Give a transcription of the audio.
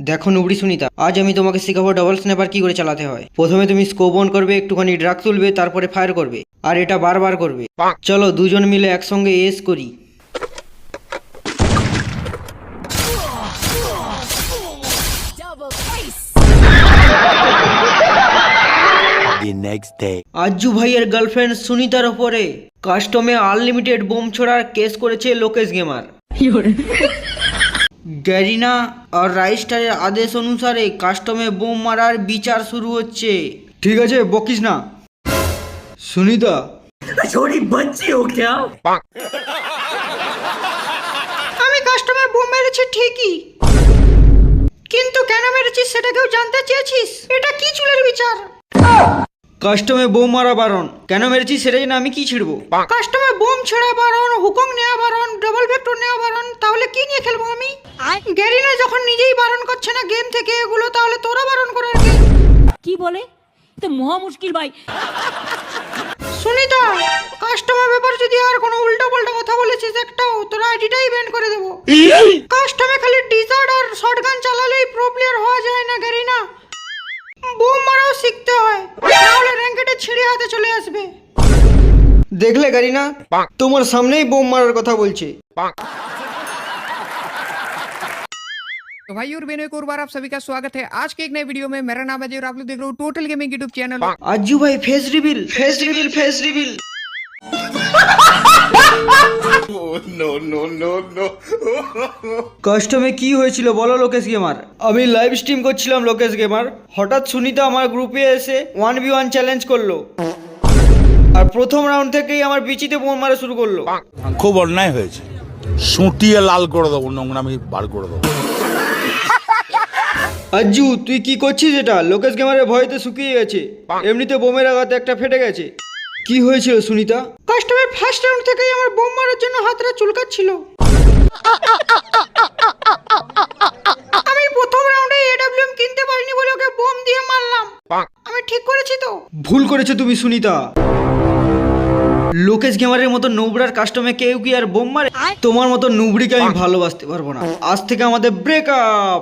দেখো নুবড়ি সুনিতা, আজ আমি তোমাকে শেখাবো ডাবল স্ন্যাপার কি করে চালাতে হয়। প্রথমে তুমি স্কোপ অন করবে, একটুখানি ড্রাগ তুলবে, তারপরে ফায়ার করবে, আর এটা বারবার করবে। চলো দুজন মিলে একসঙ্গে এস করি। আজ্জু ভাইয়ের গার্লফ্রেন্ড সুনিতার ওপরে কাস্টমে আনলিমিটেড বোম ছোড়ার কেস করেছে লোকেশ গেমার। গ্যারিনা আর রাইস্টারের আদেশ অনুসারে কাস্টমে বোম মারার বিচার শুরু হচ্ছে। ঠিক আছে, বকিস না। সুনিতা, छोटी बच्ची हो क्या? আমি কাস্টমে বোম মেরেছি ঠিকই, কিন্তু কেন মেরেছিস সেটা কেউ জানতে চেয়েছিস? এটা কি চুলের বিচার? কাস্টমে বোম মারা বারণ, কেন মেরেছিস সেটা জেনে আমি কি ছিড়বো? কাস্টমে বোম ছেড়া বারণ, হুকং নেওয়া বারণ, ডাবল ভেক্টর নেওয়া বারণ, তাহলে কি নিয়ে খেলবো আমি? গ্যারিনা যখন নিজেই বারণ করছে না গেম থেকে এগুলো, তাহলে তোরা বারণ করার কে? কি বলে? তো মহা মুশকিল ভাই। সুনিতা, কাস্টমার ব্যাপারে যদি আর কোনো উল্টো পাল্টা কথা বলেছিস একটাও, তোর আইডিটাই ব্যান করে দেবো। কাস্টমে খালি ডিজার্ট আর শটগান চালালেই প্রো প্লেয়ার হওয়া যায় না গ্যারিনা, বোম মারাও শিখতে হয়, নাহলে র্যাঙ্কেটে ছিঁড়ে হাতে চলে আসবে। দেখলে গ্যারিনা, তোমার সামনেই বোম মারার কথা বলছে। तो भाई और बहनों, एक और बार आप सभी का स्वागत है आज के एक नए वीडियो में। मेरा नाम अजय और आप लोग देख रहे हो Total Gaming YouTube channel. Ajju ভাই face reveal, face reveal, face reveal. কাস্টমে কি হয়েছিল বলো লোকেশ গেমার? আমি লাইভ স্ট্রিম করছিলাম লোকেশ গেমার, হঠাৎ সুনিতা আমার গ্রুপে এসে 1v1 চ্যালেঞ্জ করলো, আর প্রথম রাউন্ড থেকেই আমার বিচিতে বোম মারা শুরু করলো। খুব অন্যায় হয়েছে, সুটিয়ে লাল করে দেবো, নোংরামি বার করে দেবো। আজ্জু তুই কি করছিস? এটা লোকেশ গেমারের ভয়তে শুকিয়ে গেছে, এমনিতে বোমের আঘাতে একটা ফেটে গেছে। কি হয়েছিল সুনিতা? কাস্টমার ফার্স্ট রাউন্ড থেকেই আমার বোম মারার জন্য হাতটা চুলকাচ্ছিল। আমি প্রথম রাউন্ডে এডব্লিউএম কিনতে পারিনি বলে ওকে বোম দিয়ে মারলাম। আমি ঠিক করেছি তো? ভুল করেছো তুমি সুনিতা। লোকেশ গেমারের মতো নুবড়ার কাস্টমে কেউ কি আর বোম মারে? তোমার মতো নুবড়িকে আমি ভালোবাসতে পারবো না। আজ থেকে আমাদের ব্রেকআপ।